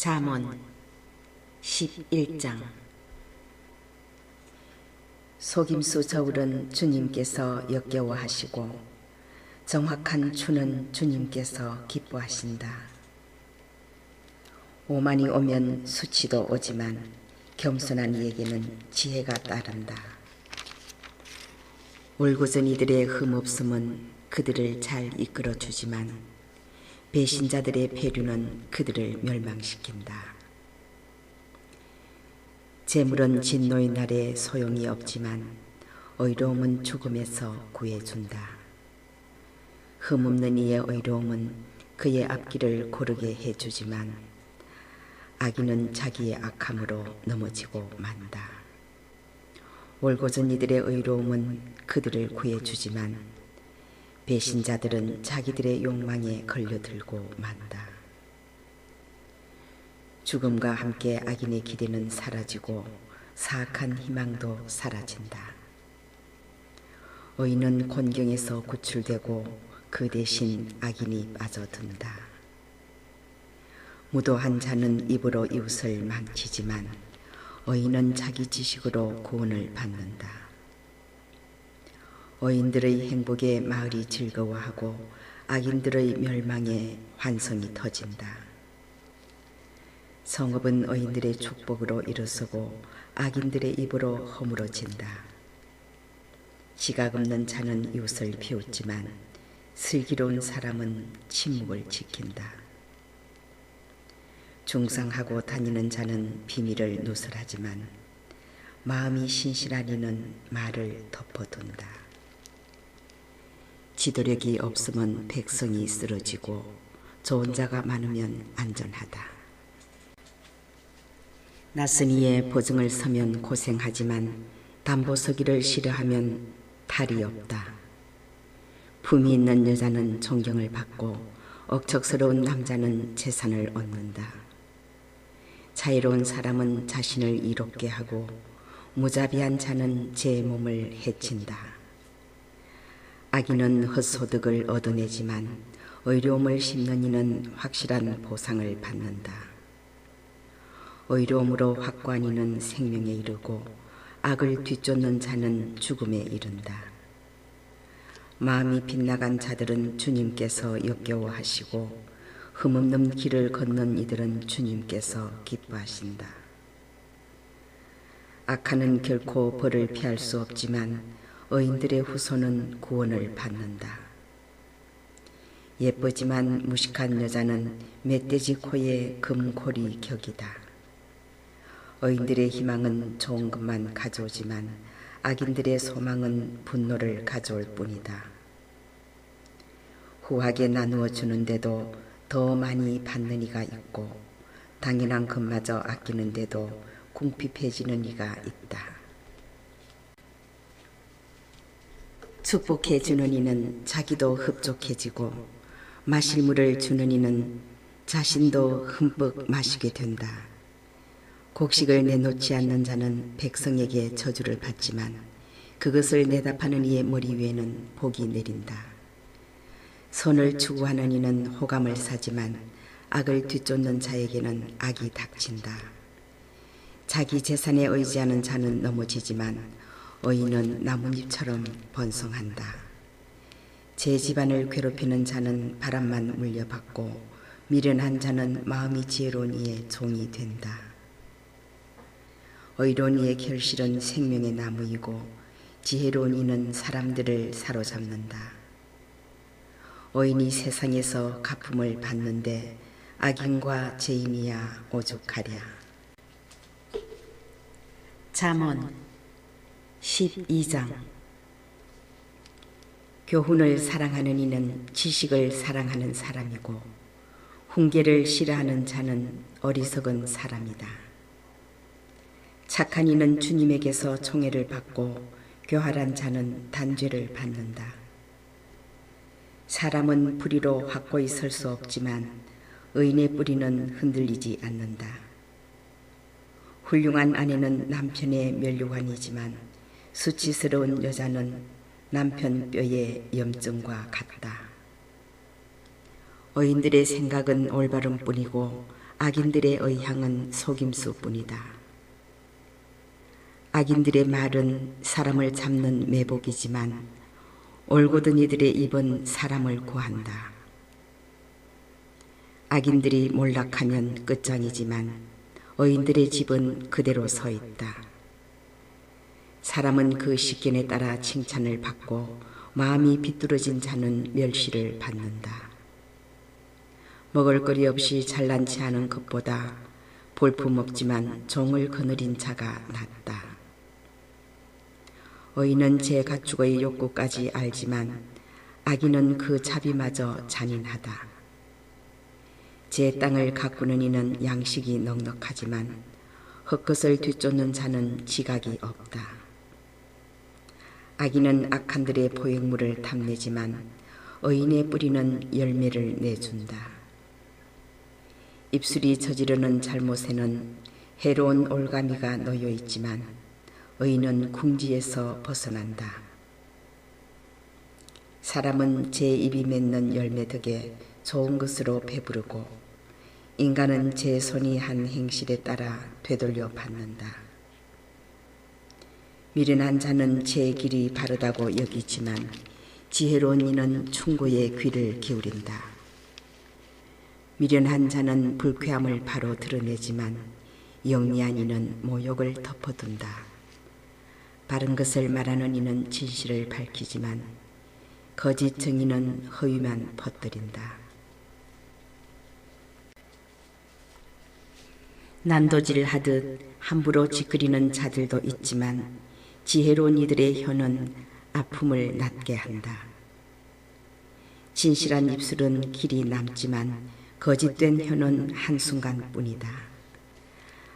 잠언 11장. 속임수 저울은 주님께서 역겨워하시고 정확한 추는 주님께서 기뻐하신다. 오만이 오면 수치도 오지만 겸손한 이에게는 지혜가 따른다. 올곧은 이들의 흠없음은 그들을 잘 이끌어주지만 배신자들의 배류는 그들을 멸망시킨다. 재물은 진노의 날에 소용이 없지만 의로움은 죽음에서 구해준다. 흠없는 이의 의로움은 그의 앞길을 고르게 해주지만 악인은 자기의 악함으로 넘어지고 만다. 올곧은 이들의 의로움은 그들을 구해주지만 배신자들은 자기들의 욕망에 걸려들고 만다. 죽음과 함께 악인의 기대는 사라지고 사악한 희망도 사라진다. 의인은 곤경에서 구출되고 그 대신 악인이 빠져든다. 무도한 자는 입으로 이웃을 망치지만 의인은 자기 지식으로 구원을 받는다. 의인들의 행복에 마을이 즐거워하고 악인들의 멸망에 환성이 터진다. 성읍은 의인들의 축복으로 일어서고 악인들의 입으로 허물어진다. 지각 없는 자는 이웃을 비웃지만 슬기로운 사람은 침묵을 지킨다. 중상하고 다니는 자는 비밀을 누설하지만 마음이 신실한 이는 말을 덮어둔다. 지도력이 없으면 백성이 쓰러지고 좋은 자가 많으면 안전하다. 낯선 이의 보증을 서면 고생하지만 담보 서기를 싫어하면 탈이 없다. 품이 있는 여자는 존경을 받고 억척스러운 남자는 재산을 얻는다. 자유로운 사람은 자신을 이롭게 하고 무자비한 자는 제 몸을 해친다. 악인은 헛소득을 얻어내지만 의로움을 심는 이는 확실한 보상을 받는다. 의로움으로 확고한 이는 생명에 이르고 악을 뒤쫓는 자는 죽음에 이른다. 마음이 빗나간 자들은 주님께서 역겨워하시고 흠없는 길을 걷는 이들은 주님께서 기뻐하신다. 악한은 결코 벌을 피할 수 없지만 의인들의 후손은 구원을 받는다. 예쁘지만 무식한 여자는 멧돼지 코에 금고리 격이다. 의인들의 희망은 좋은 것만 가져오지만 악인들의 소망은 분노를 가져올 뿐이다. 후하게 나누어 주는데도 더 많이 받는 이가 있고 당연한 것마저 아끼는데도 궁핍해지는 이가 있다. 축복해 주는 이는 자기도 흡족해지고 마실 물을 주는 이는 자신도 흠뻑 마시게 된다. 곡식을 내놓지 않는 자는 백성에게 저주를 받지만 그것을 내답하는 이의 머리 위에는 복이 내린다. 선을 추구하는 이는 호감을 사지만 악을 뒤쫓는 자에게는 악이 닥친다. 자기 재산에 의지하는 자는 넘어지지만 의인은 나뭇잎처럼 번성한다. 제 집안을 괴롭히는 자는 바람만 물려받고 미련한 자는 마음이 지혜로운 이의 종이 된다. 의로운 이의 결실은 생명의 나무이고 지혜로운 이는 사람들을 사로잡는다. 의인이 세상에서 갚음을 받는데 악인과 죄인이야 오죽하랴. 잠언 12장. 교훈을 사랑하는 이는 지식을 사랑하는 사람이고 훈계를 싫어하는 자는 어리석은 사람이다. 착한 이는 주님에게서 총애를 받고 교활한 자는 단죄를 받는다. 사람은 뿌리로 확고히 설 수 없지만 의인의 뿌리는 흔들리지 않는다. 훌륭한 아내는 남편의 면류관이지만 수치스러운 여자는 남편 뼈의 염증과 같다. 의인들의 생각은 올바름 뿐이고 악인들의 의향은 속임수뿐이다. 악인들의 말은 사람을 잡는 매복이지만 올곧은 이들의 입은 사람을 구한다. 악인들이 몰락하면 끝장이지만 의인들의 집은 그대로 서 있다. 사람은 그 식견에 따라 칭찬을 받고 마음이 비뚤어진 자는 멸시를 받는다. 먹을거리 없이 잘난치 않은 것보다 볼품없지만 종을 거느린 자가 낫다. 의인은 제 가축의 욕구까지 알지만 악인은 그 자비마저 잔인하다. 제 땅을 가꾸는 이는 양식이 넉넉하지만 헛것을 뒤쫓는 자는 지각이 없다. 악인은 악한들의 포획물을 탐내지만 의인의 뿌리는 열매를 내준다. 입술이 저지르는 잘못에는 해로운 올가미가 놓여 있지만 의인은 궁지에서 벗어난다. 사람은 제 입이 맺는 열매 덕에 좋은 것으로 배부르고 인간은 제 손이 한 행실에 따라 되돌려 받는다. 미련한 자는 제 길이 바르다고 여기지만 지혜로운 이는 충고에 귀를 기울인다. 미련한 자는 불쾌함을 바로 드러내지만 영리한 이는 모욕을 덮어둔다. 바른 것을 말하는 이는 진실을 밝히지만 거짓 정의는 허위만 퍼뜨린다. 난도질하듯 함부로 짓거리는 자들도 있지만 지혜로운 이들의 혀는 아픔을 낫게 한다. 진실한 입술은 길이 남지만 거짓된 혀는 한순간뿐이다.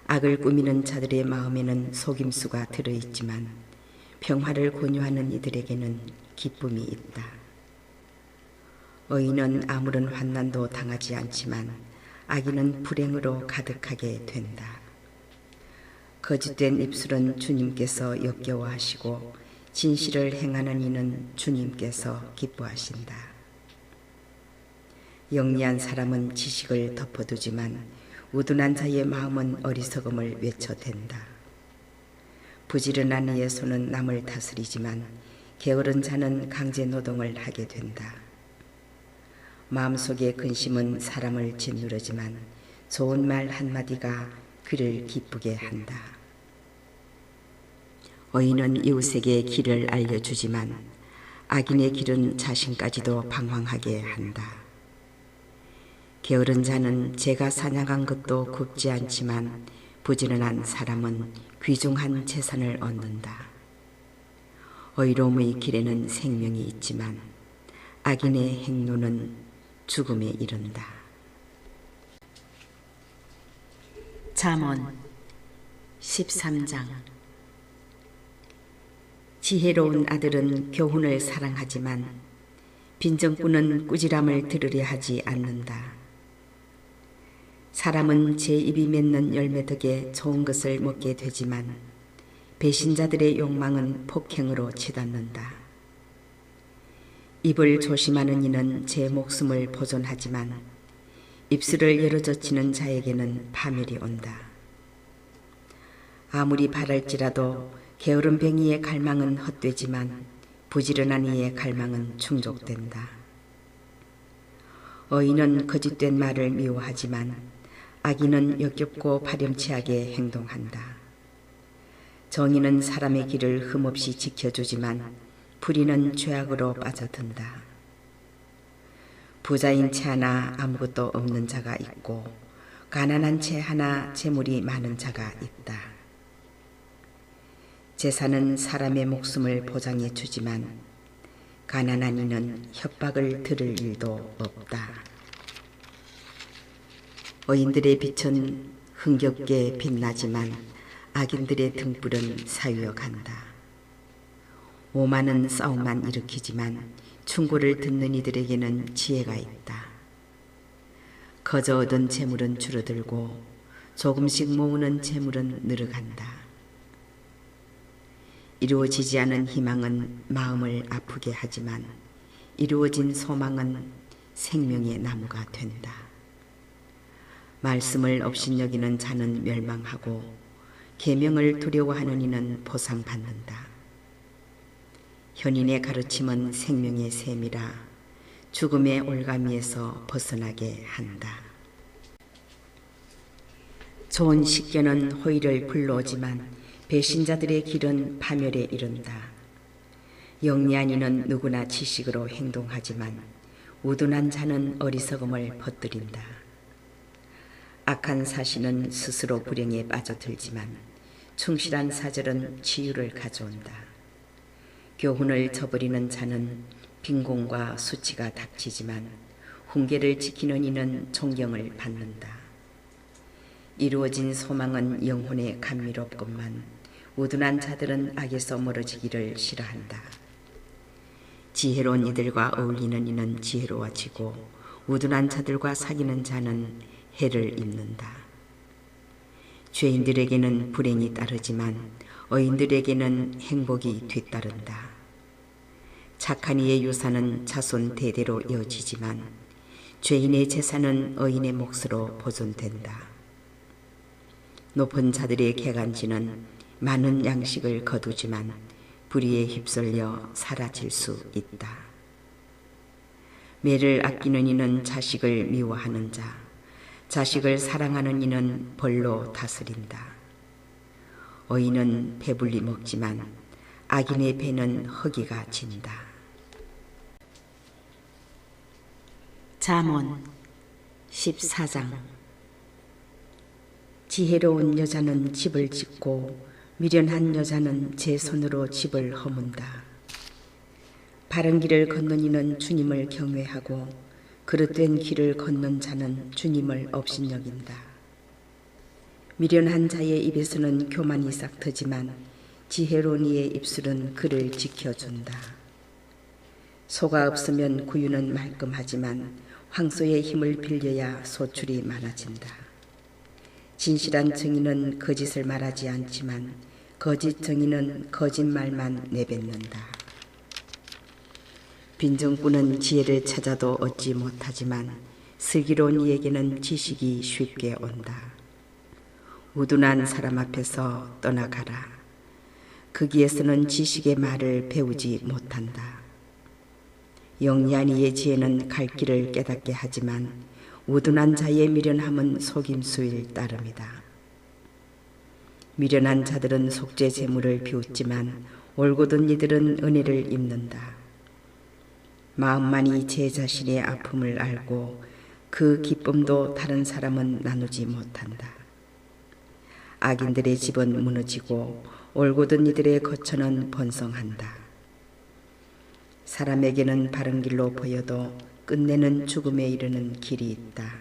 악을 꾸미는 자들의 마음에는 속임수가 들어있지만 평화를 권유하는 이들에게는 기쁨이 있다. 의인은 아무런 환난도 당하지 않지만 악인은 불행으로 가득하게 된다. 거짓된 입술은 주님께서 역겨워하시고 진실을 행하는 이는 주님께서 기뻐하신다. 영리한 사람은 지식을 덮어두지만 우둔한 자의 마음은 어리석음을 외쳐댄다. 부지런한 이의 손은 남을 다스리지만 게으른 자는 강제 노동을 하게 된다. 마음속의 근심은 사람을 짓누르지만 좋은 말 한마디가 귀를 기쁘게 한다. 의인은 이웃에게 길을 알려주지만 악인의 길은 자신까지도 방황하게 한다. 게으른 자는 제가 사냥한 것도 굽지 않지만 부지런한 사람은 귀중한 재산을 얻는다. 의로움의 길에는 생명이 있지만 악인의 행로는 죽음에 이른다. 잠언 13장. 지혜로운 아들은 교훈을 사랑하지만 빈정꾼은 꾸지람을 들으려 하지 않는다. 사람은 제 입이 맺는 열매 덕에 좋은 것을 먹게 되지만 배신자들의 욕망은 폭행으로 치닫는다. 입을 조심하는 이는 제 목숨을 보존하지만 입술을 열어젖히는 자에게는 파멸이 온다. 아무리 바랄지라도 게으른 뱅이의 갈망은 헛되지만 부지런한 이의 갈망은 충족된다. 의인은 거짓된 말을 미워하지만 악인은 역겹고 파렴치하게 행동한다. 정의는 사람의 길을 흠없이 지켜주지만 불의는 죄악으로 빠져든다. 부자인 채 하나 아무것도 없는 자가 있고 가난한 채 하나 재물이 많은 자가 있다. 재산은 사람의 목숨을 보장해 주지만 가난한 이는 협박을 들을 일도 없다. 의인들의 빛은 흥겹게 빛나지만 악인들의 등불은 사유어 간다. 오만은 싸움만 일으키지만 충고를 듣는 이들에게는 지혜가 있다. 거저 얻은 재물은 줄어들고 조금씩 모으는 재물은 늘어간다. 이루어지지 않은 희망은 마음을 아프게 하지만 이루어진 소망은 생명의 나무가 된다. 말씀을 업신여기는 자는 멸망하고 계명을 두려워하는 이는 보상받는다. 현인의 가르침은 생명의 샘이라 죽음의 올가미에서 벗어나게 한다. 좋은 식견은 호의를 불러오지만 배신자들의 길은 파멸에 이른다. 영리한 이는 누구나 지식으로 행동하지만 우둔한 자는 어리석음을 퍼뜨린다. 악한 사신은 스스로 불행에 빠져들지만 충실한 사절은 치유를 가져온다. 교훈을 저버리는 자는 빈곤과 수치가 닥치지만 훈계를 지키는 이는 존경을 받는다. 이루어진 소망은 영혼에 감미롭건만 우둔한 자들은 악에서 멀어지기를 싫어한다. 지혜로운 이들과 어울리는 이는 지혜로워지고 우둔한 자들과 사귀는 자는 해를 입는다. 죄인들에게는 불행이 따르지만 의인들에게는 행복이 뒤따른다. 착한 이의 유산은 자손 대대로 이어지지만 죄인의 재산은 의인의 몫으로 보존된다. 높은 자들의 개간지는 많은 양식을 거두지만 불의에 휩쓸려 사라질 수 있다. 매를 아끼는 이는 자식을 미워하는 자, 자식을 사랑하는 이는 벌로 다스린다. 의인은 배불리 먹지만 악인의 배는 허기가 진다. 잠언 14장. 지혜로운 여자는 집을 짓고 미련한 여자는 제 손으로 집을 허문다. 바른 길을 걷는 이는 주님을 경외하고 그릇된 길을 걷는 자는 주님을 업신여긴다. 미련한 자의 입에서는 교만이 싹트지만 지혜로운 이의 입술은 그를 지켜준다. 소가 없으면 구유는 말끔하지만 황소의 힘을 빌려야 소출이 많아진다. 진실한 증인은 거짓을 말하지 않지만 거짓 증인은 거짓말만 내뱉는다. 빈정꾼은 지혜를 찾아도 얻지 못하지만 슬기로운 이에게는 지식이 쉽게 온다. 우둔한 사람 앞에서 떠나가라. 거기에서는 지식의 말을 배우지 못한다. 영리한 이의 지혜는 갈 길을 깨닫게 하지만 우둔한 자의 미련함은 속임수일 따름이다. 미련한 자들은 속죄 제물을 비웃지만 올곧은 이들은 은혜를 입는다. 마음만이 제 자신의 아픔을 알고 그 기쁨도 다른 사람은 나누지 못한다. 악인들의 집은 무너지고 올곧은 이들의 거처는 번성한다. 사람에게는 바른 길로 보여도 끝내는 죽음에 이르는 길이 있다.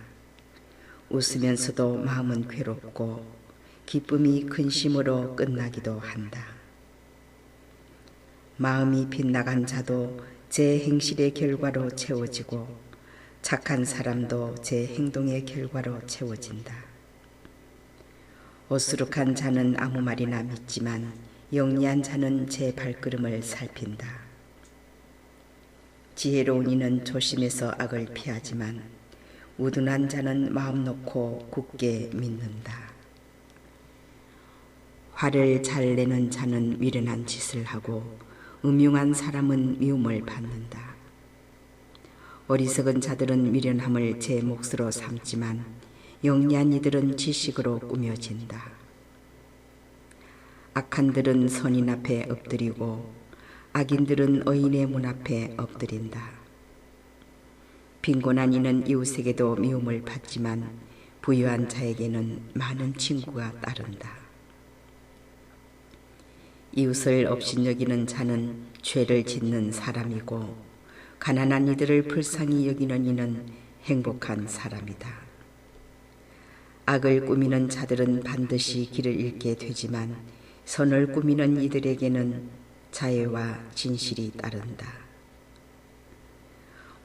웃으면서도 마음은 괴롭고 기쁨이 근심으로 끝나기도 한다. 마음이 빗나간 자도 제 행실의 결과로 채워지고 착한 사람도 제 행동의 결과로 채워진다. 어수룩한 자는 아무 말이나 믿지만 영리한 자는 제 발걸음을 살핀다. 지혜로운 이는 조심해서 악을 피하지만 우둔한 자는 마음 놓고 굳게 믿는다. 화를 잘 내는 자는 미련한 짓을 하고 음흉한 사람은 미움을 받는다. 어리석은 자들은 미련함을 제 몫으로 삼지만 영리한 이들은 지식으로 꾸며진다. 악한들은 선인 앞에 엎드리고 악인들은 의인의 문 앞에 엎드린다. 빈곤한 이는 이웃에게도 미움을 받지만 부유한 자에게는 많은 친구가 따른다. 이웃을 업신여기는 자는 죄를 짓는 사람이고 가난한 이들을 불쌍히 여기는 이는 행복한 사람이다. 악을 꾸미는 자들은 반드시 길을 잃게 되지만 선을 꾸미는 이들에게는 자애와 진실이 따른다.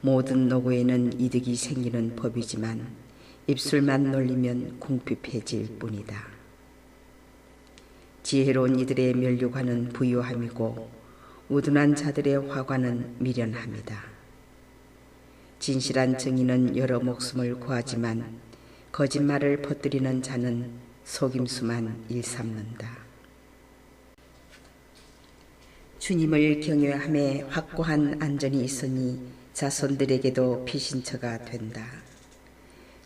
모든 노고에는 이득이 생기는 법이지만 입술만 놀리면 궁핍해질 뿐이다. 지혜로운 이들의 면류관은 부유함이고 우둔한 자들의 화관은 미련함이다. 진실한 증인은 여러 목숨을 구하지만 거짓말을 퍼뜨리는 자는 속임수만 일삼는다. 주님을 경외함에 확고한 안전이 있으니 자손들에게도 피신처가 된다.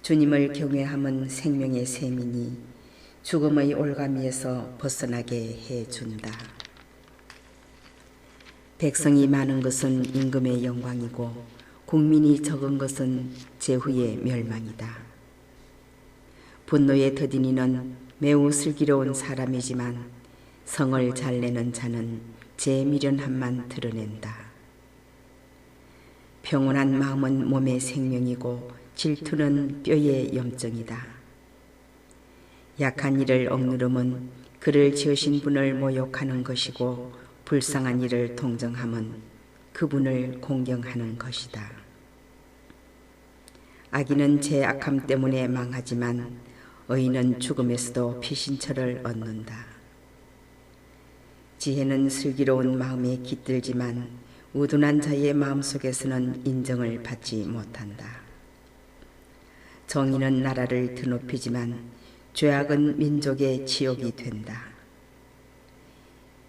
주님을 경외함은 생명의 셈이니 죽음의 올가미에서 벗어나게 해준다. 백성이 많은 것은 임금의 영광이고 국민이 적은 것은 제후의 멸망이다. 분노의 더디니는 매우 슬기로운 사람이지만 성을 잘 내는 자는 제 미련함만 드러낸다. 평온한 마음은 몸의 생명이고 질투는 뼈의 염증이다. 약한 이를 억누름은 그를 지으신 분을 모욕하는 것이고 불쌍한 이를 동정함은 그분을 공경하는 것이다. 악인은 제 악함 때문에 망하지만 의인은 죽음에서도 피신처를 얻는다. 지혜는 슬기로운 마음에 깃들지만 우둔한 자의 마음속에서는 인정을 받지 못한다. 정의는 나라를 드높이지만 죄악은 민족의 지옥이 된다.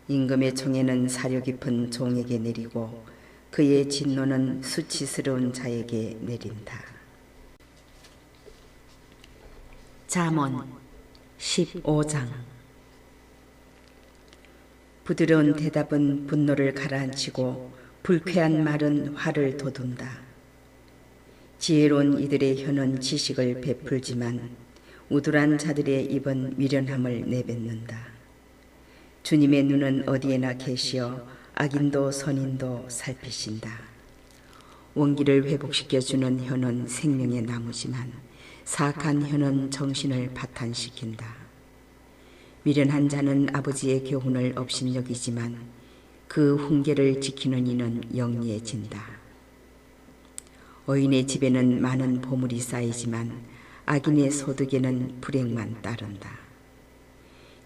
임금의 총애는 사려 깊은 종에게 내리고 그의 진노는 수치스러운 자에게 내린다. 잠언 15장. 부드러운 대답은 분노를 가라앉히고 불쾌한 말은 화를 돋운다. 지혜로운 이들의 혀는 지식을 베풀지만 우둔한 자들의 입은 미련함을 내뱉는다. 주님의 눈은 어디에나 계시어 악인도 선인도 살피신다. 원기를 회복시켜주는 혀는 생명의 나무지만 사악한 혀는 정신을 파탄시킨다. 미련한 자는 아버지의 교훈을 업신여기지만 그 훈계를 지키는 이는 영리해진다. 의인의 집에는 많은 보물이 쌓이지만 악인의 소득에는 불행만 따른다.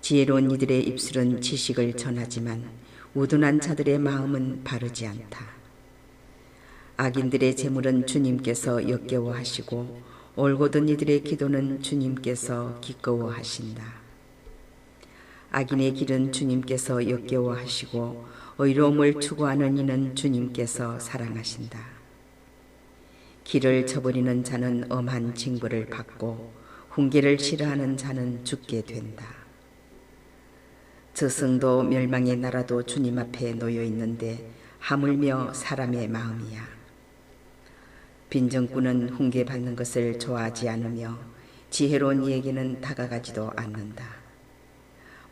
지혜로운 이들의 입술은 지식을 전하지만 우둔한 자들의 마음은 바르지 않다. 악인들의 재물은 주님께서 역겨워하시고 올곧은 이들의 기도는 주님께서 기꺼워하신다. 악인의 길은 주님께서 역겨워하시고 의로움을 추구하는 이는 주님께서 사랑하신다. 길을 저버리는 자는 엄한 징벌을 받고 훈계를 싫어하는 자는 죽게 된다. 저승도 멸망의 나라도 주님 앞에 놓여 있는데 하물며 사람의 마음이야. 빈정꾼은 훈계받는 것을 좋아하지 않으며 지혜로운 이에게는 다가가지도 않는다.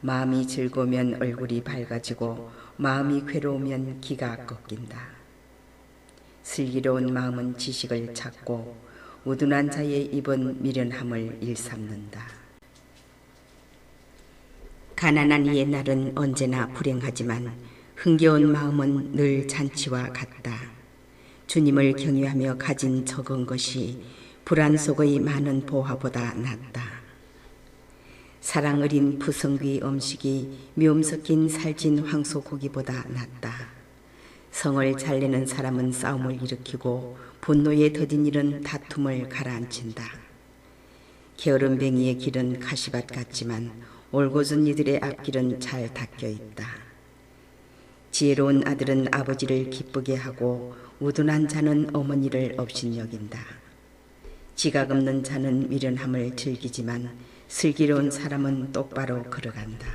마음이 즐거우면 얼굴이 밝아지고 마음이 괴로우면 기가 꺾인다. 슬기로운 마음은 지식을 찾고 우둔한 자의 입은 미련함을 일삼는다. 가난한 이의 날은 언제나 불행하지만 흥겨운 마음은 늘 잔치와 같다. 주님을 경외하며 가진 적은 것이 불안 속의 많은 보화보다 낫다. 사랑 어린 부성귀 음식이 미움 섞인 살찐 황소고기보다 낫다. 성을 잘 내는 사람은 싸움을 일으키고 분노에 더딘 일은 다툼을 가라앉힌다. 게으름뱅이의 길은 가시밭 같지만 올곧은 이들의 앞길은 잘 닦여 있다. 지혜로운 아들은 아버지를 기쁘게 하고 우둔한 자는 어머니를 업신여긴다. 지각 없는 자는 미련함을 즐기지만 슬기로운 사람은 똑바로 걸어간다.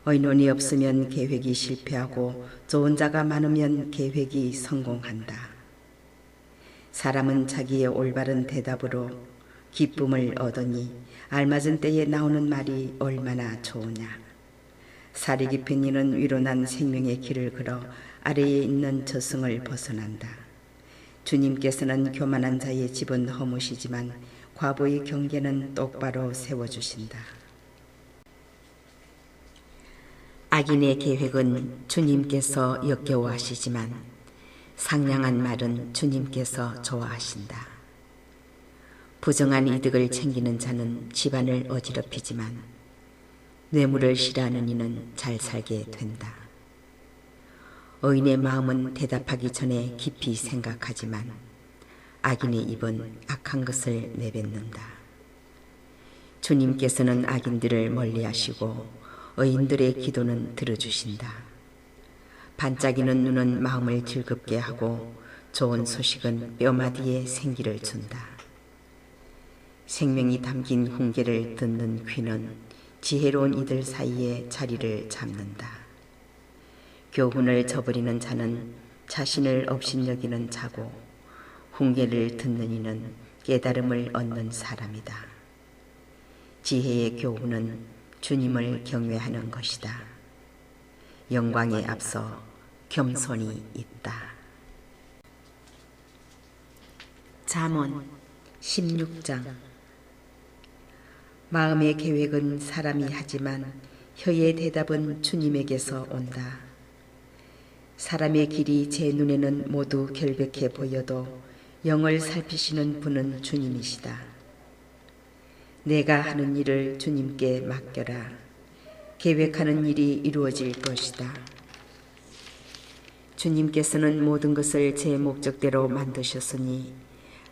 의논이 없으면 계획이 실패하고 좋은 자가 많으면 계획이 성공한다. 사람은 자기의 올바른 대답으로 기쁨을 얻으니 알맞은 때에 나오는 말이 얼마나 좋으냐. 살이 깊은 이는 위로 난 생명의 길을 걸어 아래에 있는 저승을 벗어난다. 주님께서는 교만한 자의 집은 허무시지만 과부의 경계는 똑바로 세워주신다. 악인의 계획은 주님께서 역겨워하시지만 상냥한 말은 주님께서 좋아하신다. 부정한 이득을 챙기는 자는 집안을 어지럽히지만 뇌물을 싫어하는 이는 잘 살게 된다. 의인의 마음은 대답하기 전에 깊이 생각하지만 악인의 입은 악한 것을 내뱉는다. 주님께서는 악인들을 멀리하시고 의인들의 기도는 들어주신다. 반짝이는 눈은 마음을 즐겁게 하고 좋은 소식은 뼈마디에 생기를 준다. 생명이 담긴 훈계를 듣는 귀는 지혜로운 이들 사이에 자리를 잡는다. 교훈을 저버리는 자는 자신을 업신여기는 자고 훈계를 듣는 이는 깨달음을 얻는 사람이다. 지혜의 교훈은 주님을 경외하는 것이다. 영광에 앞서 겸손이 있다. 잠언 16장. 마음의 계획은 사람이 하지만 혀의 대답은 주님에게서 온다. 사람의 길이 제 눈에는 모두 결백해 보여도 영을 살피시는 분은 주님이시다. 내가 하는 일을 주님께 맡겨라. 계획하는 일이 이루어질 것이다. 주님께서는 모든 것을 제 목적대로 만드셨으니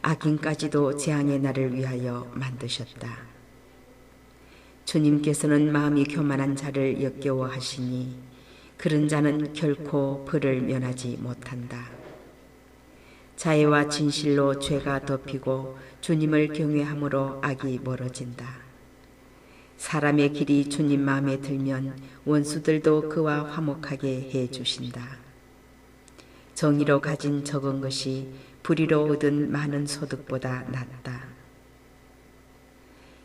악인까지도 재앙의 날을 위하여 만드셨다. 주님께서는 마음이 교만한 자를 역겨워하시니 그런 자는 결코 벌을 면하지 못한다. 자애와 진실로 죄가 덮이고 주님을 경외함으로 악이 멀어진다. 사람의 길이 주님 마음에 들면 원수들도 그와 화목하게 해주신다. 정의로 가진 적은 것이 불의로 얻은 많은 소득보다 낫다.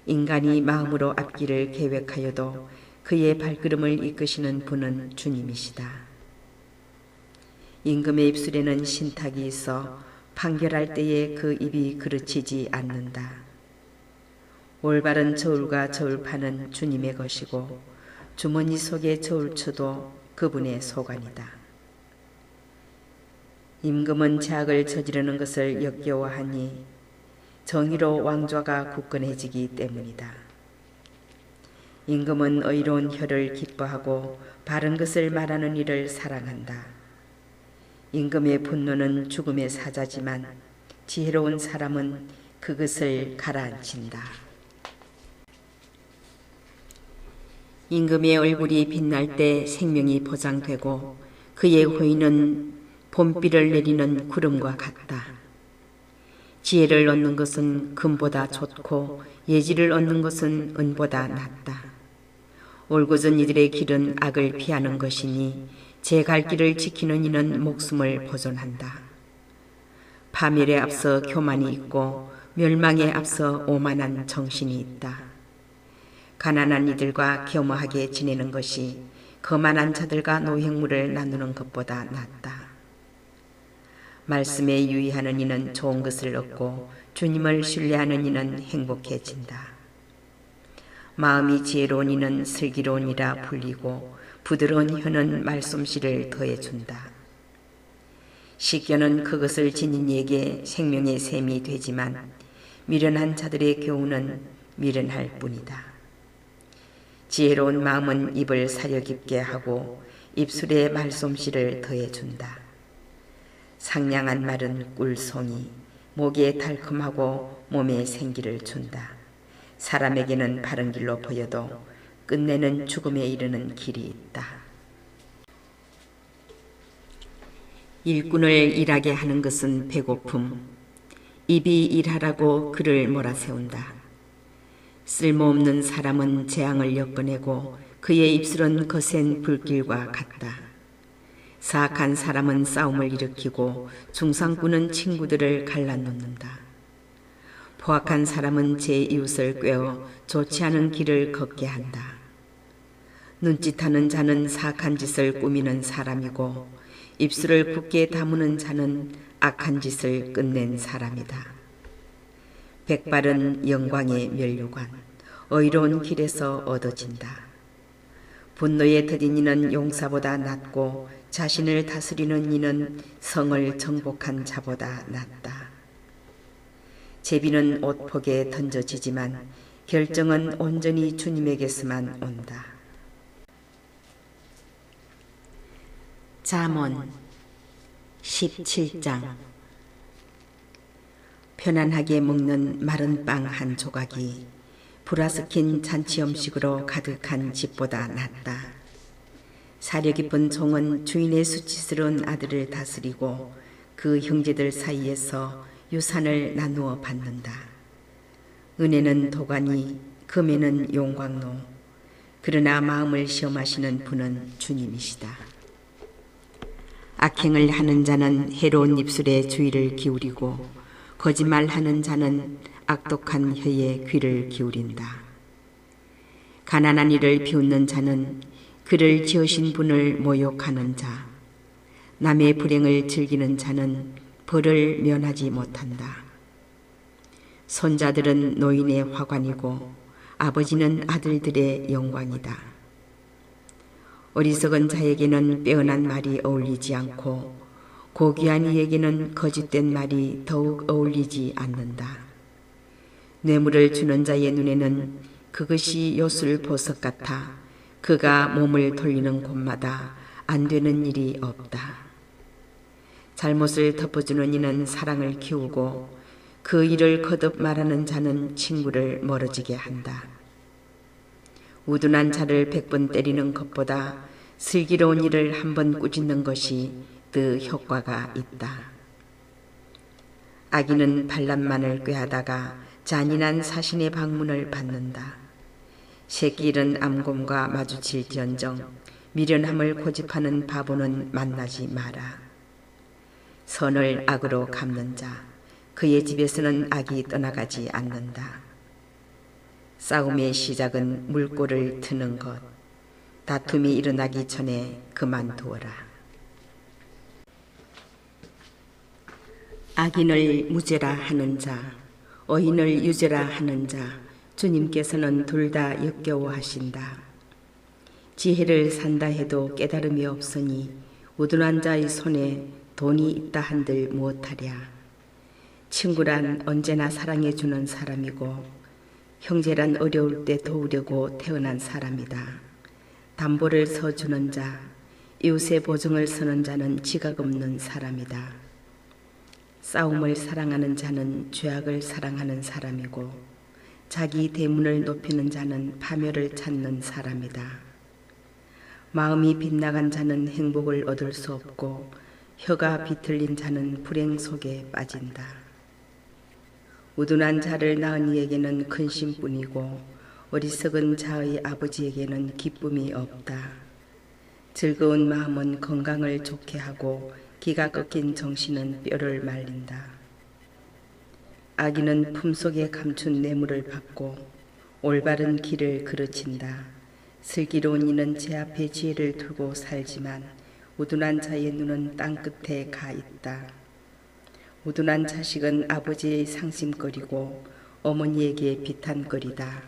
인간이 마음으로 앞길을 계획하여도 그의 발걸음을 이끄시는 분은 주님이시다. 임금의 입술에는 신탁이 있어 판결할 때에 그 입이 그르치지 않는다. 올바른 저울과 저울판은 주님의 것이고 주머니 속의 저울추도 그분의 소관이다. 임금은 죄악을 저지르는 것을 역겨워하니 정의로 왕좌가 굳건해지기 때문이다. 임금은 의로운 혀를 기뻐하고 바른 것을 말하는 이를 사랑한다. 임금의 분노는 죽음의 사자지만 지혜로운 사람은 그것을 가라앉힌다. 임금의 얼굴이 빛날 때 생명이 보장되고 그의 호의는 봄비를 내리는 구름과 같다. 지혜를 얻는 것은 금보다 좋고 예지를 얻는 것은 은보다 낫다. 올곧은 이들의 길은 악을 피하는 것이니 제 갈 길을 지키는 이는 목숨을 보존한다. 파멸에 앞서 교만이 있고 멸망에 앞서 오만한 정신이 있다. 가난한 이들과 겸허하게 지내는 것이 거만한 자들과 노획물을 나누는 것보다 낫다. 말씀에 유의하는 이는 좋은 것을 얻고 주님을 신뢰하는 이는 행복해진다. 마음이 지혜로운 이는 슬기로우니라 불리고 부드러운 혀는 말솜씨를 더해준다. 식견은 그것을 지닌 이에게 생명의 샘이 되지만 미련한 자들의 교훈은 미련할 뿐이다. 지혜로운 마음은 입을 사려 깊게 하고 입술에 말솜씨를 더해준다. 상냥한 말은 꿀송이, 목에 달콤하고 몸에 생기를 준다. 사람에게는 바른 길로 보여도 끝내는 죽음에 이르는 길이 있다. 일꾼을 일하게 하는 것은 배고픔, 입이 일하라고 그를 몰아세운다. 쓸모없는 사람은 재앙을 엮어내고 그의 입술은 거센 불길과 같다. 사악한 사람은 싸움을 일으키고 중상꾼은 친구들을 갈라놓는다. 포악한 사람은 제 이웃을 꿰어 좋지 않은 길을 걷게 한다. 눈짓하는 자는 사악한 짓을 꾸미는 사람이고 입술을 굳게 다무는 자는 악한 짓을 끝낸 사람이다. 백발은 영광의 면류관, 의로운 길에서 얻어진다. 분노에 들인 이는 용사보다 낫고 자신을 다스리는 이는 성을 정복한 자보다 낫다. 제비는 옷폭에 던져지지만 결정은 온전히 주님에게서만 온다. 잠언 17장. 편안하게 먹는 마른 빵 한 조각이 불화스킨 잔치 음식으로 가득한 집보다 낫다. 사려 깊은 종은 주인의 수치스러운 아들을 다스리고 그 형제들 사이에서 유산을 나누어 받는다. 은혜는 도가니, 금에는 용광로. 그러나 마음을 시험하시는 분은 주님이시다. 악행을 하는 자는 해로운 입술에 주의를 기울이고 거짓말하는 자는 악독한 혀에 귀를 기울인다. 가난한 이를 비웃는 자는 그를 지으신 분을 모욕하는 자, 남의 불행을 즐기는 자는 벌을 면하지 못한다. 손자들은 노인의 화관이고 아버지는 아들들의 영광이다. 어리석은 자에게는 빼어난 말이 어울리지 않고 고귀한 이에게는 거짓된 말이 더욱 어울리지 않는다. 뇌물을 주는 자의 눈에는 그것이 요술 보석 같아 그가 몸을 돌리는 곳마다 안 되는 일이 없다. 잘못을 덮어주는 이는 사랑을 키우고 그 일을 거듭 말하는 자는 친구를 멀어지게 한다. 우둔한 자를 100번 때리는 것보다 슬기로운 일을 한 번 꾸짖는 것이 더 효과가 있다. 악인은 반란만을 꾀하다가 잔인한 사신의 방문을 받는다. 새끼일은 암곰과 마주칠지언정 미련함을 고집하는 바보는 만나지 마라. 선을 악으로 갚는 자, 그의 집에서는 악이 떠나가지 않는다. 싸움의 시작은 물꼬를 트는 것, 다툼이 일어나기 전에 그만두어라. 악인을 무죄라 하는 자, 어인을 유죄라 하는 자, 주님께서는 둘 다 역겨워하신다. 지혜를 산다 해도 깨달음이 없으니 우둔한 자의 손에 돈이 있다 한들 무엇하랴. 친구란 언제나 사랑해주는 사람이고 형제란 어려울 때 도우려고 태어난 사람이다. 담보를 서주는 자, 이웃의 보증을 서는 자는 지각 없는 사람이다. 싸움을 사랑하는 자는 죄악을 사랑하는 사람이고 자기 대문을 높이는 자는 파멸을 찾는 사람이다. 마음이 빗나간 자는 행복을 얻을 수 없고 혀가 비틀린 자는 불행 속에 빠진다. 우둔한 자를 낳은 이에게는 근심뿐이고 어리석은 자의 아버지에게는 기쁨이 없다. 즐거운 마음은 건강을 좋게 하고 기가 꺾인 정신은 뼈를 말린다. 악인은 품속에 감춘 뇌물을 받고 올바른 길을 그르친다. 슬기로운 이는 제 앞에 지혜를 두고 살지만 우둔한 자의 눈은 땅끝에 가 있다. 우둔한 자식은 아버지의 상심거리고 어머니에게 비탄거리다.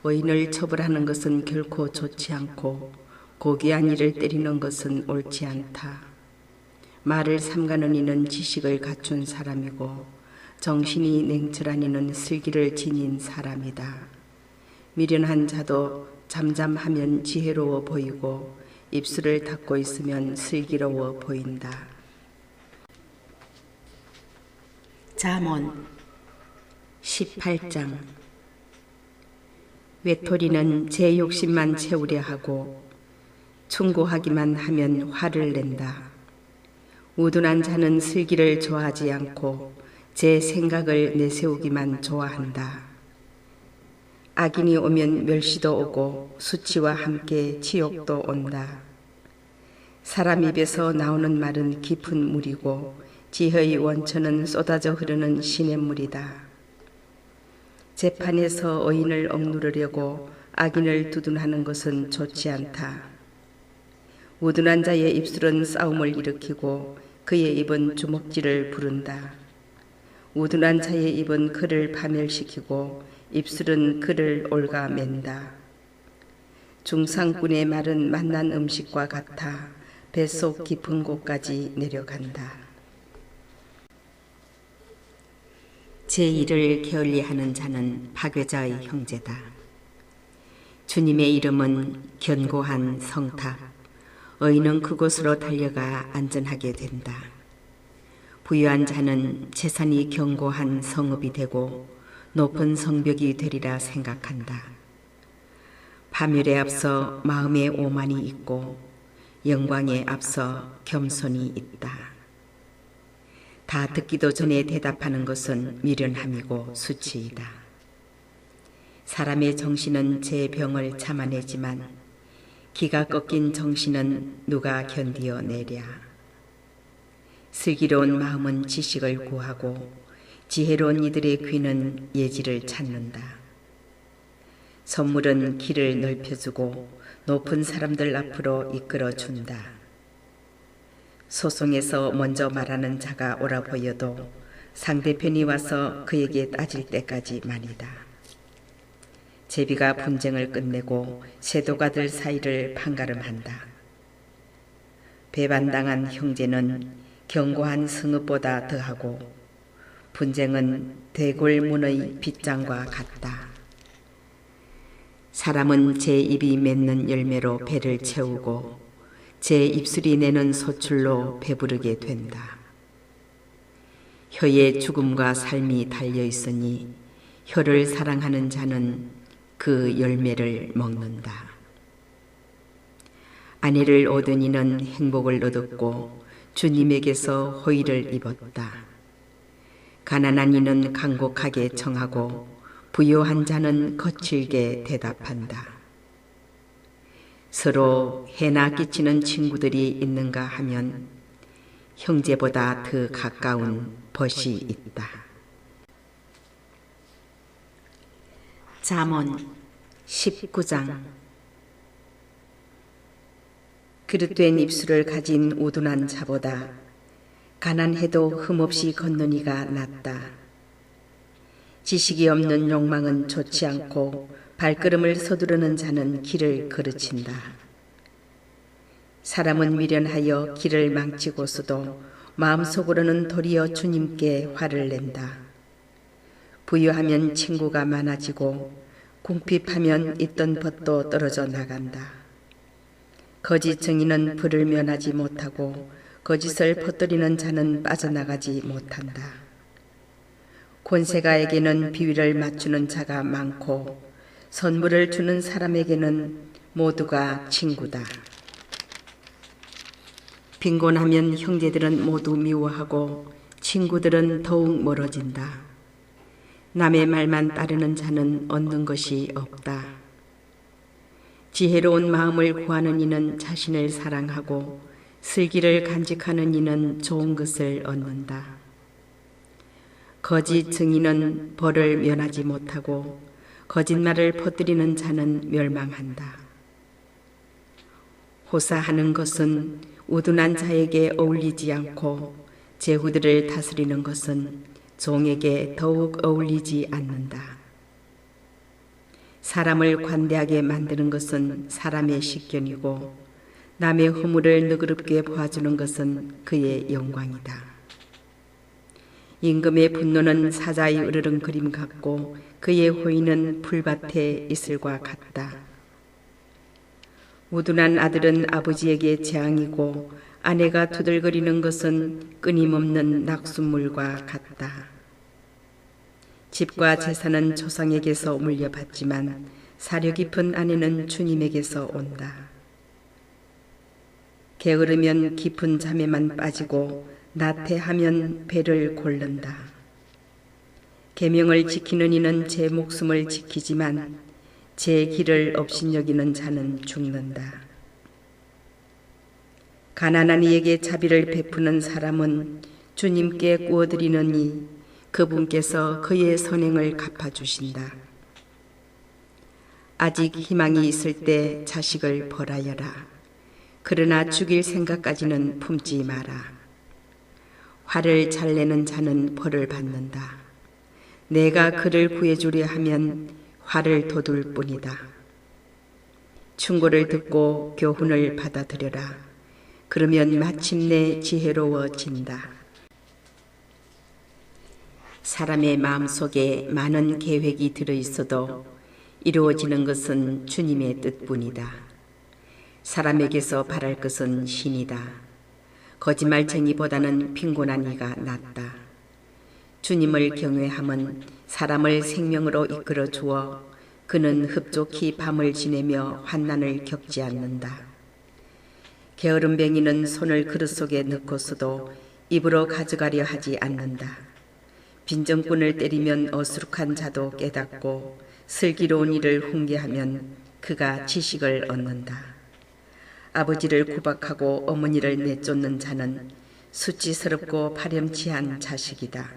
어인을 처벌하는 것은 결코 좋지 않고 고귀한 이를 때리는 것은 옳지 않다. 말을 삼가는 이는 지식을 갖춘 사람이고 정신이 냉철한 이는 슬기를 지닌 사람이다. 미련한 자도 잠잠하면 지혜로워 보이고 입술을 닫고 있으면 슬기로워 보인다. 잠언 18장. 외톨이는 제 욕심만 채우려 하고 충고하기만 하면 화를 낸다. 우둔한 자는 슬기를 좋아하지 않고 제 생각을 내세우기만 좋아한다. 악인이 오면 멸시도 오고 수치와 함께 지옥도 온다. 사람 입에서 나오는 말은 깊은 물이고 지혜의 원천은 쏟아져 흐르는 시냇물이다. 재판에서 어인을 억누르려고 악인을 두둔하는 것은 좋지 않다. 우둔한 자의 입술은 싸움을 일으키고 그의 입은 주먹질을 부른다. 우둔한 자의 입은 그를 파멸시키고 입술은 그를 올가맨다. 중상꾼의 말은 맛난 음식과 같아 뱃속 깊은 곳까지 내려간다. 제 일을 게을리하는 자는 파괴자의 형제다. 주님의 이름은 견고한 성탑, 의인은 그곳으로 달려가 안전하게 된다. 부유한 자는 재산이 견고한 성읍이 되고 높은 성벽이 되리라 생각한다. 파멸에 앞서 마음의 오만이 있고 영광에 앞서 겸손이 있다. 다 듣기도 전에 대답하는 것은 미련함이고 수치이다. 사람의 정신은 제 병을 참아내지만 기가 꺾인 정신은 누가 견디어 내랴. 슬기로운 마음은 지식을 구하고 지혜로운 이들의 귀는 예지를 찾는다. 선물은 길을 넓혀주고 높은 사람들 앞으로 이끌어준다. 소송에서 먼저 말하는 자가 옳아 보여도 상대편이 와서 그에게 따질 때까지 말이다. 제비가 분쟁을 끝내고 세도가들 사이를 판가름한다. 배반당한 형제는 견고한 성읍보다 더하고 분쟁은 대골문의 빗장과 같다. 사람은 제 입이 맺는 열매로 배를 채우고 제 입술이 내는 소출로 배부르게 된다. 혀에 죽음과 삶이 달려 있으니 혀를 사랑하는 자는 그 열매를 먹는다. 아내를 얻은 이는 행복을 얻었고 주님에게서 호의를 입었다. 가난한 이는 간곡하게 청하고 부유한 자는 거칠게 대답한다. 서로 해나 끼치는 친구들이 있는가 하면 형제보다 더 가까운 벗이 있다. 잠언 19장. 그릇된 입술을 가진 우둔한 자보다 가난해도 흠없이 걷는 이가 낫다. 지식이 없는 욕망은 좋지 않고 발걸음을 서두르는 자는 길을 거르친다. 사람은 미련하여 길을 망치고서도 마음속으로는 도리어 주님께 화를 낸다. 부유하면 친구가 많아지고 궁핍하면 있던 벗도 떨어져 나간다. 거짓 증인은 불을 면하지 못하고 거짓을 퍼뜨리는 자는 빠져나가지 못한다. 권세가에게는 비위를 맞추는 자가 많고 선물을 주는 사람에게는 모두가 친구다. 빈곤하면 형제들은 모두 미워하고 친구들은 더욱 멀어진다. 남의 말만 따르는 자는 얻는 것이 없다. 지혜로운 마음을 구하는 이는 자신을 사랑하고 슬기를 간직하는 이는 좋은 것을 얻는다. 거짓 증인은 벌을 면하지 못하고 거짓말을 퍼뜨리는 자는 멸망한다. 호사하는 것은 우둔한 자에게 어울리지 않고 제후들을 다스리는 것은 종에게 더욱 어울리지 않는다. 사람을 관대하게 만드는 것은 사람의 식견이고 남의 허물을 너그럽게 보아주는 것은 그의 영광이다. 임금의 분노는 사자의 으르렁거림 같고 그의 호의는 풀밭의 이슬과 같다. 우둔한 아들은 아버지에게 재앙이고 아내가 투덜거리는 것은 끊임없는 낙숫물과 같다. 집과 재산은 조상에게서 물려받지만 사려 깊은 아내는 주님에게서 온다. 게으르면 깊은 잠에만 빠지고 나태하면 배를 골른다. 계명을 지키는 이는 제 목숨을 지키지만 제 길을 업신여기는 자는 죽는다. 가난한 이에게 자비를 베푸는 사람은 주님께 구워드리느니 그분께서 그의 선행을 갚아주신다. 아직 희망이 있을 때 자식을 벌하여라. 그러나 죽일 생각까지는 품지 마라. 화를 잘 내는 자는 벌을 받는다. 내가 그를 구해주려 하면 화를 돋울 뿐이다. 충고를 듣고 교훈을 받아들여라. 그러면 마침내 지혜로워진다. 사람의 마음속에 많은 계획이 들어있어도 이루어지는 것은 주님의 뜻뿐이다. 사람에게서 바랄 것은 신이다. 거짓말쟁이보다는 빈곤한 이가 낫다. 주님을 경외함은 사람을 생명으로 이끌어 주어 그는 흡족히 밤을 지내며 환난을 겪지 않는다. 게으름뱅이는 손을 그릇 속에 넣고서도 입으로 가져가려 하지 않는다. 빈정꾼을 때리면 어수룩한 자도 깨닫고 슬기로운 이를 훈계하면 그가 지식을 얻는다. 아버지를 구박하고 어머니를 내쫓는 자는 수치스럽고 파렴치한 자식이다.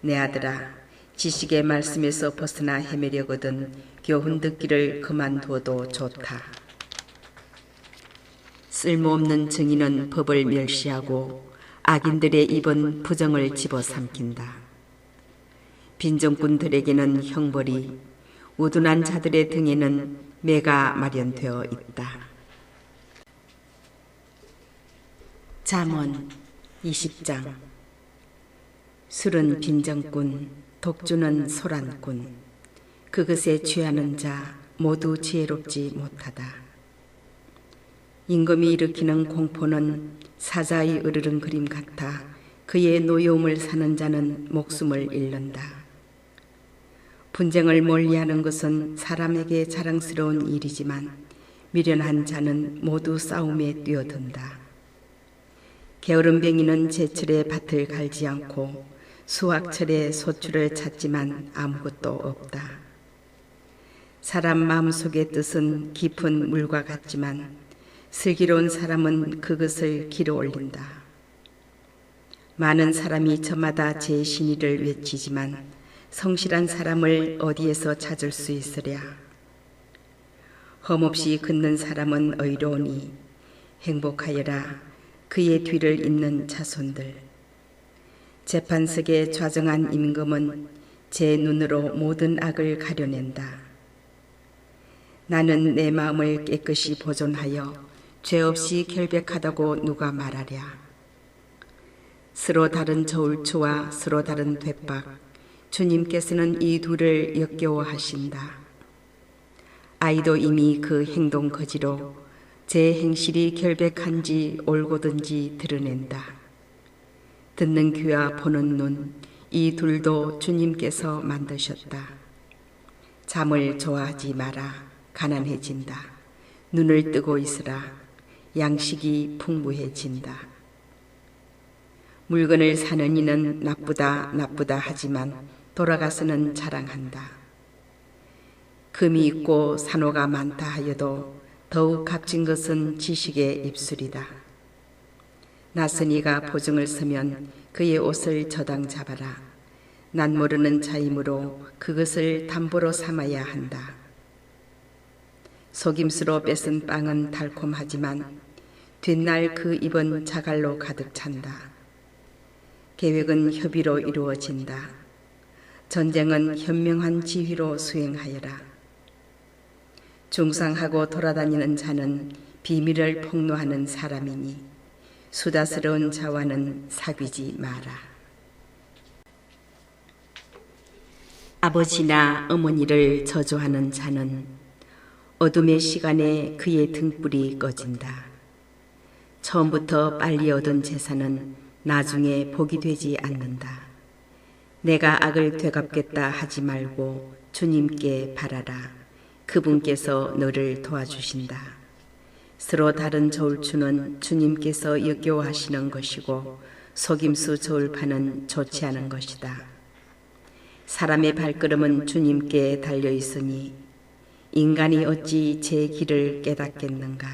내 아들아, 지식의 말씀에서 벗어나 헤매려거든 교훈 듣기를 그만두어도 좋다. 쓸모없는 증인은 법을 멸시하고 악인들의 입은 부정을 집어삼킨다. 빈정꾼들에게는 형벌이, 우둔한 자들의 등에는 매가 마련되어 있다. 잠언 20장. 술은 빈정꾼, 독주는 소란꾼, 그것에 취하는 자 모두 지혜롭지 못하다. 임금이 일으키는 공포는 사자의 으르렁거림 같아 그의 노여움을 사는 자는 목숨을 잃는다. 분쟁을 멀리하는 것은 사람에게 자랑스러운 일이지만 미련한 자는 모두 싸움에 뛰어든다. 게으름뱅이는 제철에 밭을 갈지 않고 수확철에 소출을 찾지만 아무것도 없다. 사람 마음속의 뜻은 깊은 물과 같지만 슬기로운 사람은 그것을 길어 올린다. 많은 사람이 저마다 제 신의를 외치지만 성실한 사람을 어디에서 찾을 수 있으랴. 험없이 걷는 사람은 의로우니 행복하여라 그의 뒤를 잇는 자손들. 재판석에 좌정한 임금은 제 눈으로 모든 악을 가려낸다. 나는 내 마음을 깨끗이 보존하여 죄 없이 결백하다고 누가 말하랴. 서로 다른 저울추와 서로 다른 돛박, 주님께서는 이 둘을 역겨워하신다. 아이도 이미 그 행동 거지로 제 행실이 결백한지 옳고든지 드러낸다. 듣는 귀와 보는 눈, 이 둘도 주님께서 만드셨다. 잠을 좋아하지 마라. 가난해진다. 눈을 뜨고 있으라. 양식이 풍부해진다. 물건을 사는 이는 나쁘다 하지만 돌아가서는 자랑한다. 금이 있고 산호가 많다 하여도 더욱 값진 것은 지식의 입술이다. 낯선 이가 보증을 서면 그의 옷을 저당 잡아라. 난 모르는 자이므로 그것을 담보로 삼아야 한다. 속임수로 뺏은 빵은 달콤하지만 뒷날 그 입은 자갈로 가득 찬다. 계획은 협의로 이루어진다. 전쟁은 현명한 지휘로 수행하여라. 중상하고 돌아다니는 자는 비밀을 폭로하는 사람이니 수다스러운 자와는 사귀지 마라. 아버지나 어머니를 저주하는 자는 어둠의 시간에 그의 등불이 꺼진다. 처음부터 빨리 얻은 재산은 나중에 복이 되지 않는다. 내가 악을 되갚겠다 하지 말고 주님께 바라라. 그분께서 너를 도와주신다. 서로 다른 저울추는 주님께서 역겨워하시는 것이고 속임수 저울파는 좋지 않은 것이다. 사람의 발걸음은 주님께 달려 있으니 인간이 어찌 제 길을 깨닫겠는가.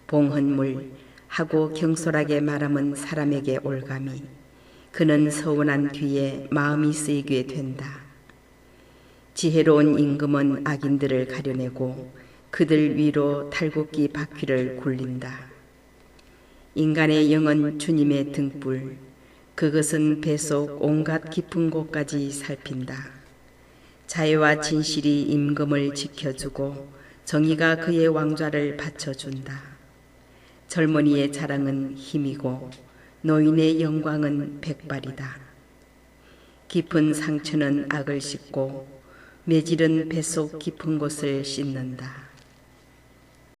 봉헌물 하고 경솔하게 말함은 사람에게 올감이 그는 서운한 뒤에 마음이 쓰이게 된다. 지혜로운 임금은 악인들을 가려내고 그들 위로 탈곡기 바퀴를 굴린다. 인간의 영은 주님의 등불, 그것은 배 속 온갖 깊은 곳까지 살핀다. 자애와 진실이 임금을 지켜주고 정의가 그의 왕좌를 받쳐준다. 젊은이의 자랑은 힘이고 노인의 영광은 백발이다. 깊은 상처는 악을 씻고 매질은 뱃속 깊은 곳을 씻는다.